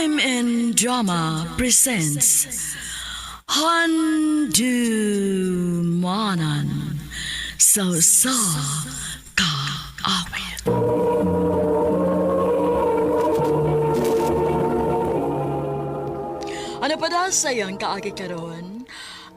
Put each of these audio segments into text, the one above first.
MN Drama presents Handumanan So Ka Awit. Ano pa daw sayang kaagi karon?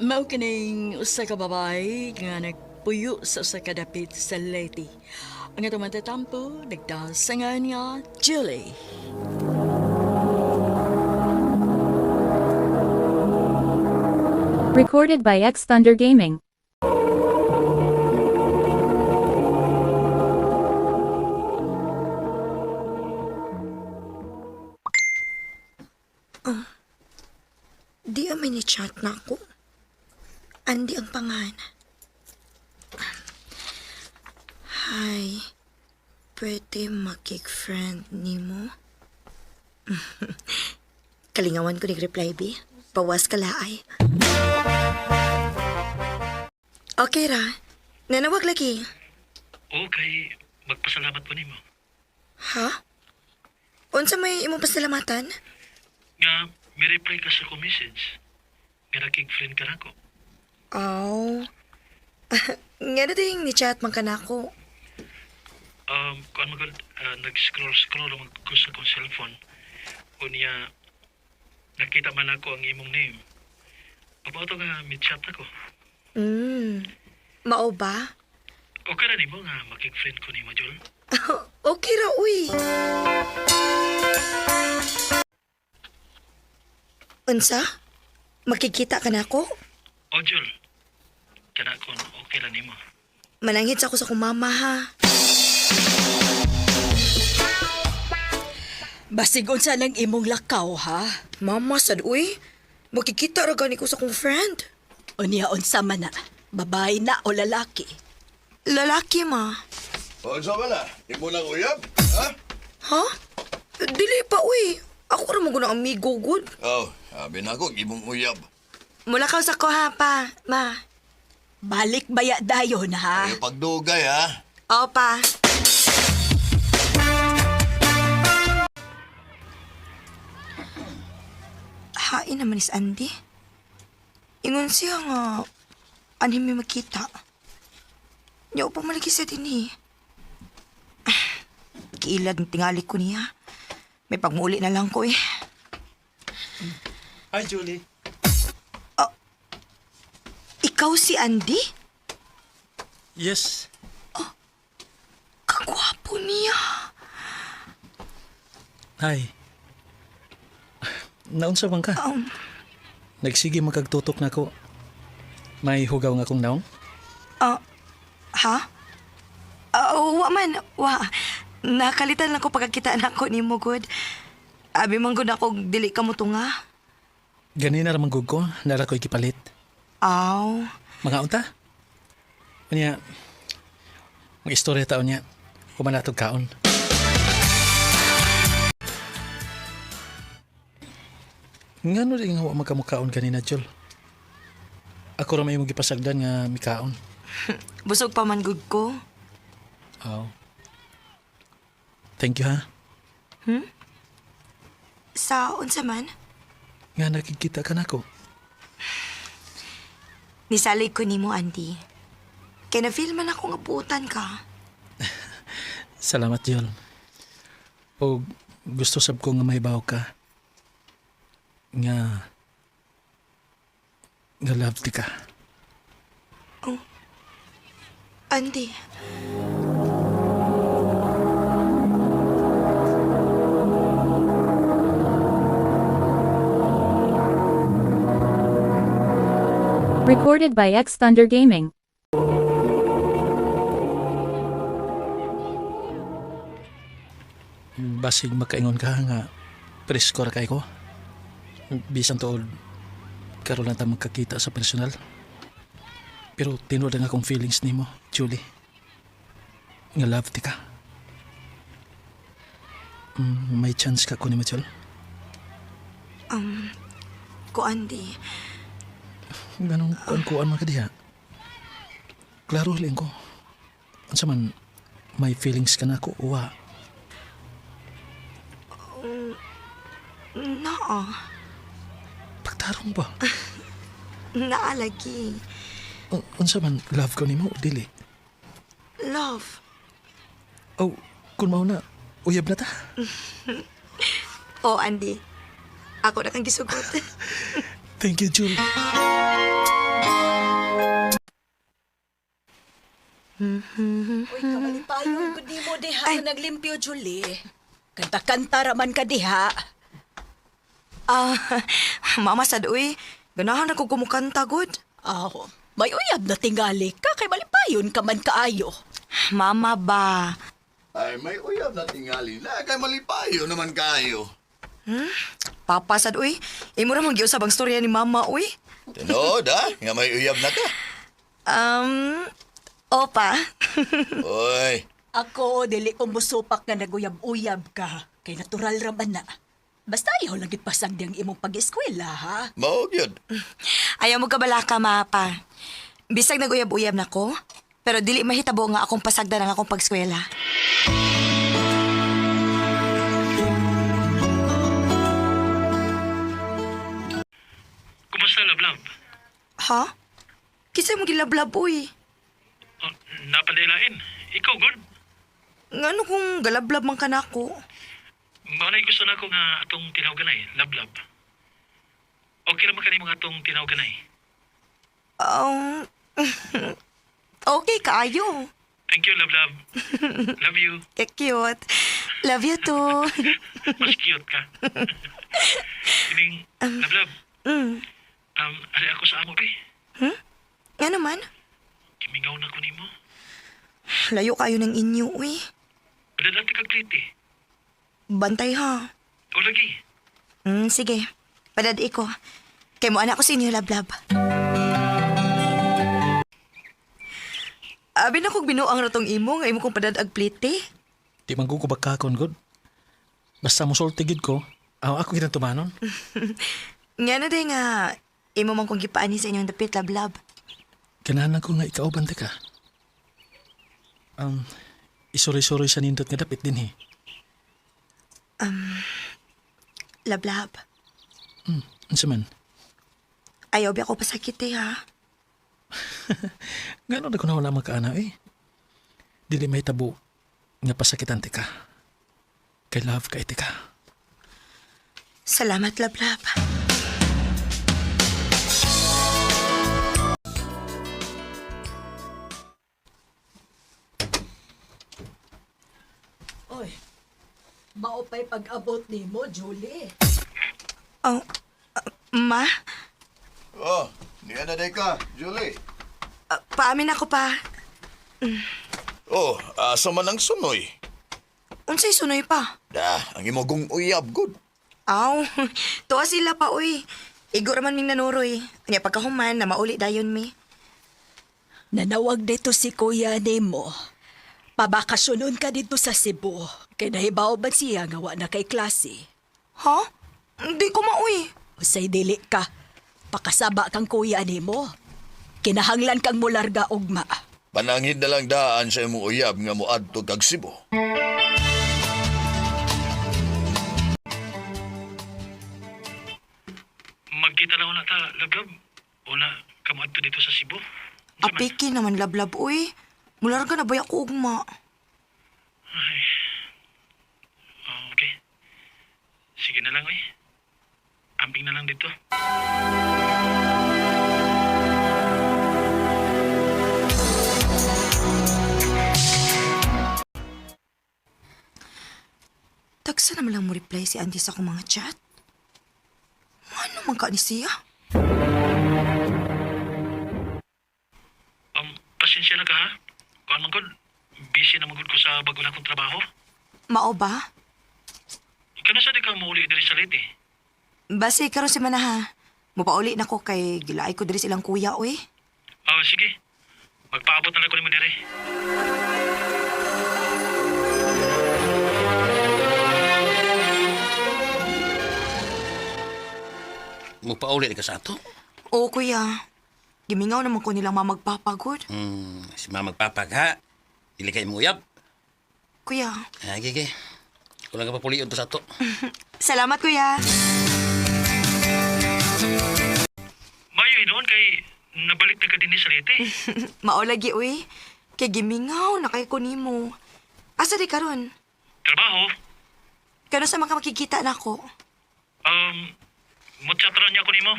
Mao kining usa ka babay nga nagpuyo sa usa ka dapit sa Leyte. Ang atong matatampo, nagdasangan nga Julie. Recorded by X Thunder Gaming. Di amin ni chat na ako. Andi ang pangalan. Hi. Pwede makik-friend ni mo? Kalingawan ko nag-reply, B. Bawas ka laay. Okay ra. Nanawag lagi. Okay, magpasalamat po nimo. Ha? Unsa may imong pasalamatan? Nga, may reply ka sa ko message. Nga nakig-friend ka na ko. Aw. Nga na ding ni chat man ka na ako. Kuan magod, nag-scroll naman ko sa kong cellphone. O niya, nakita man ako ang imong name. About nga, mid-chat ako. Mao ba? Okay na nimo nga makig-friend ko nimo, Jol. Okay ra, uy. Unsa? Makikita ka na ako? O, Jol, kana kon okay na nimo. Mananghit ako sa kumama, ha? Basig unsa lang imong lakaw ha? Mama, sad, uy. Makikita ra gani ko sa kong friend. Unya unsa man na? Babae na o lalaki? Lalaki, ma. O, saan ka na? Di mo lang uyab? Ha? Ha? Dili pa, uy. Ako ra mo ng amigo, good. Oh, sabi na ako, di mong uyab. Mula ka sa ko, ha, pa, ma. Balik baya dayon ha? Ay, pagdugay, ha? O, pa. Hain naman is Andy. Ingon siya nga, anhin may makita. Niya upang malagi sa din eh. Kiilad ng tingali ko niya. May pagmuli na lang ko eh. Hi, Julie. Ikaw si Andy? Yes. Kagwapo niya. Hi. Naunsa man ka? Nagsige magkagtutok na ko. May hugaw nga kong naong? Ha? Wa man, wa. Nakalitan lang ko pagkakita na ko ni mo, good. Abi man good ako, dili ka mo to nga. Ganina ramang gug ko, nara ko ikipalit. Aw. Mga unta? Kanya, mga istorya taon niya, kumanatog kaon. Nga no rin nga magkamukaon kanina, Jol. Ako ramay mong gipasagdan nga mikaon. Busog pa man good ko. Oh. Thank you, ha? Sa unsa man? Nga nakikita ka na ko. Nisalig ko nimo, Andy. Kaya na-feel man ako nga puutan ka. Salamat, Jol. O gusto sab ko nga may baw ka. Nga love di ka. Andy. Recorded by X Thunder Gaming. Basig makaingon ka nga presko ra kay ko. Bisan tuod karon lang ta magkakita sa personal. Pero tinuod ang akong feelings nimo, Julie. Nga love di ka. May chance ka ko ni Machol? Ko, Andy. Ganong kuan-kuan man ka diha. Klaro lang ko. Unsa man may feelings ka na ako uwa. Naa. Pagtarong ba? Naa lagi. Unsa man love ko nimo dili? Love. Oh, kung mao na, uyab na ta. Oh, Andy. Ako na kang gisugot. Thank you, Julie. Uy, kamalipayon ko di mo diha na naglimpyo, Julie. Kanta-kanta raman ka diha. Ah, mama sad uy. Ganahan ako kumukanta good. Aho, may uyab na tingali ka kay malipayon ka man kaayo. Mama ba? Ay, may uyab na tingali na. Kay malipayo naman kayo. Papa sad uy. Imo ra magyusab ang storya ni mama uy. Tinood, ha? Nga may uyab na ka. Opa. Uy, Ako, dili ko musupak na naguyab-uyab ka. Kay natural raman na. Basta ayaw lang pasang diyang imong pag-eskwela, ha? mao gyud. Ayaw mo kabalaka, mapa. Bisag naguyab-uyab na ko, pero dili mahitabo nga akong pasagda ng akong pagskwela. Kumusta, Lablab? Ha? Kisay mo gilablab, uy. Oh, napadilain. Ikaw, good? Ngano kung galablab man ka na ako? Maunay gusto na ako nga atong tinawganay, Lablab. Okay naman kanimo nga atong tinawganay. Okay, kaayo. Thank you, Lablab. Love you. Cute. Love you too. Mas cute ka. Kining, Lablab. Ari ako sa amo, be. Nga naman, Kimingaw na ko nimo. layo kayo ng inyo, uy. Padadati kag kliti. Bantay ha. O lagi. Sige. Padadi ko. Kay mo anak ko sa inyo, lablab. Abi na kong binuang ratong imo, nga imo kong padadag plite. Di man ko kubakakon, God. Basta mo sultigid ko, ako kinatumanon. Nga na day nga, imo man kong gipaani sa inyong dapit, lablab. Ganahan ko nga ikaw bante ka. Isuri-suri sa nindot nga dapit din, Lablab. Unsa man? Ayaw bi ako pasakit ha. Gano'n na ko na wala magkaana, Dili may tabo nga pasakitan ti ka. Kay love ka iti ka. Salamat, lablab. Oy, maupay pag-abot ni mo, Julie. Oh, ma? Oh, niya na day ka, Julie. Paamin ako pa. Oh, asa man ang sunoy. Unsay sunoy pa? Ang imogong uyab, good. Aw, tuwa sila pa, uy. Igo raman ming nanuroy. Kanya pagkahuman na mauli dayon mi. Nanawag dito si kuya ni mo. Pabakasyonon ka dito sa Cebu. Kay nahibaw ba siya nga wa na kay klase? Ha? Hindi ko mauwi. Usay dili ka. Pakasaba kang kuya ni mo. Kinahanglan kang mularga ugma. Panangin na lang daan sa imong uyab nga moadto kag Cebu. Magkita na ta, Lablab. Una, kamaadto dito sa Cebu. Unsa man? Apiki naman lablab, uy. Mularga na ba ako ugma? Okay. Sige na lang, Amping na lang dito. Tagsa naman lang mo reply si Andy sa akong mga chat. Ano man ka ni siya? Pasensya na ka, ha? Kuan man gud, busy na magud ko sa bago na kong trabaho. Mao ba? Ikaw na sa di ka mauli diri sa Leyte. Basi karon si Manaha. Mupauli na ko kay gilaay ko diri silang kuya, uy. Sige. Magpaabot na lang ko nimo diri. Mupauli ka sa ato? Oo, kuya. Gimingaw naman ko nilang mamagpapagod. Si mamagpapag ha. Dili kay mo uyab. Kuya, Gigi. Wala ka papuliyon to sa ato. Salamat, kuya. Mayo noon kay nabalik na ka din sa Leyte. Maolagi, uy. Kay gimingaw na kay ko nimo. Asa di karon? Trabaho? Kano sa mga makikita na ako? Mutsatran niya ko nimo.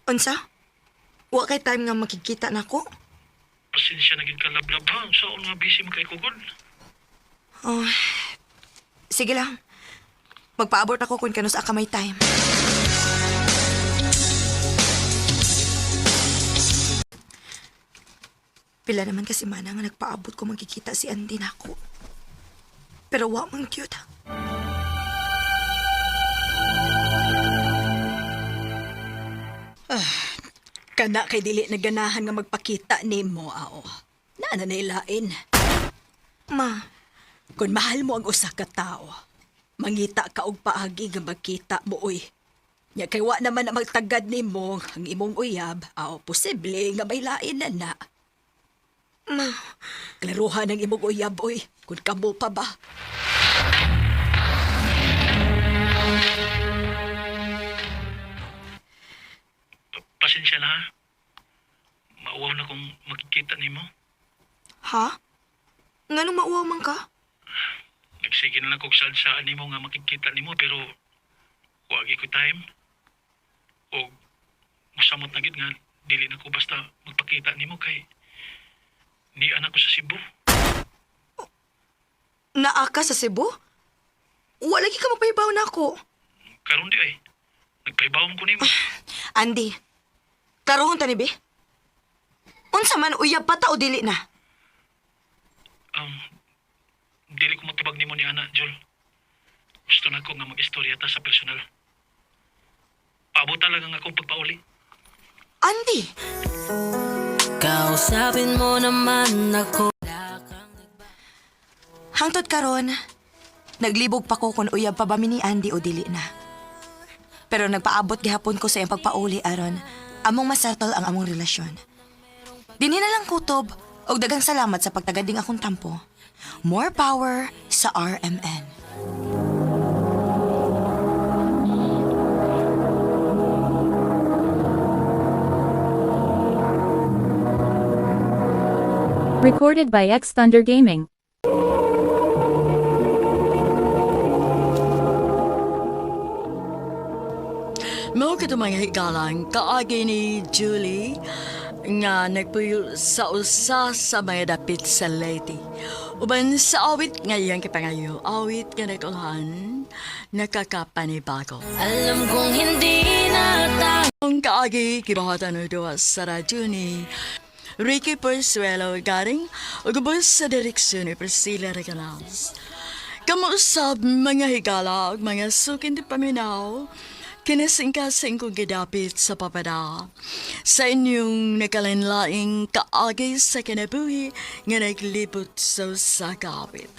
Unsa? Wa kay time nga makikita na ako? Pasensya na gid ka lablab ha. Saan nga busy mo kay kugod? Oh, sige lang. Magpaabot ako kung kano sa ka may time. Pila naman kasi mana nga nagpaabot ko magkikita si Andy na ako. Pero wa man cute. Kana kay dili na ganahan nga magpakita nimo ao. Naa na nailain. Ma, Kung mahal mo ang usa ka tao, mangita ka og paagi nga magkita mo uy. Nya kay wa naman na magtagad nimo ang imong uyab, ao posible nga may lain na na. ma, Klaruhan ang imong uyab uy, kung kamo pa ba. Pasensya na ha. Mauwaw na kung makikita nimo. ha? Nganong mauwaw man ka? Nagsige na lang kung saan nimo nga makikita nimo pero wagi ko time. O musamot na gid nga dili na ko basta magpakita nimo kay ni anak ko sa Cebu. Naa ka sa Cebu? Wa lagi ka mapahibaw na ako. Karon di ay. Nagpahibawon ko nimo. Andy, klarohon ta ni be? Unsa man uyab pa ta o dili na? Dili ko matubag nimo ni Ana, Jol. Gusto na ko nga mag-istorya ta sa personal. Paabot lang ang akong pagpauli. Andy, Kausapin mo naman ako. hangtod karon, naglibog pa ko kung uyab pa ba mi ni Andy o dili na. Pero nagpaabot gihapon ko sa iyang pagpauli aron among masettle ang among relasyon. Dinhi na lang kutob og daghang salamat sa pagtagading akong tampo. More power sa RMN. Recorded by X Thunder Gaming. Mao ka mga higalang kaagi ni Julie nga nagpuyo sa usa sa mga dapit sa Leyte. Uban sa awit ngayang kipangayo, awit nga nagulhan, nakakapanibago. Alam kong hindi na tayo. Ang kaagi kibahatan no duwa sa radyo ni Ricky Persuelo garing ugubos sa direksyon ni Priscilla Regalals. Kamuusab mga higala ug mga sukin di paminaw, kinasingkasing kong gidapit sa papada sa inyong nakalinlaing kaagay sa kinabuhi nga naglibot sa sakapit.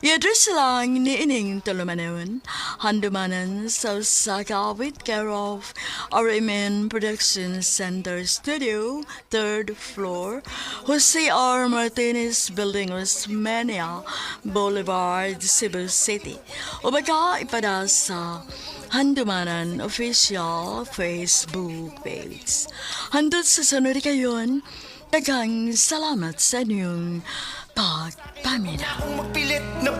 I-address lang ni ining tulumanon, handumanan sa sakapit care of RMN Production Center Studio, 3rd floor, Jose R. Martinez Building, Osmeña Boulevard, Cebu City. O baka ipada sa Handumanan Official Facebook page. Handot sa sunod kayon, daghang salamat sa inyong pagpaminaw. Magpilit na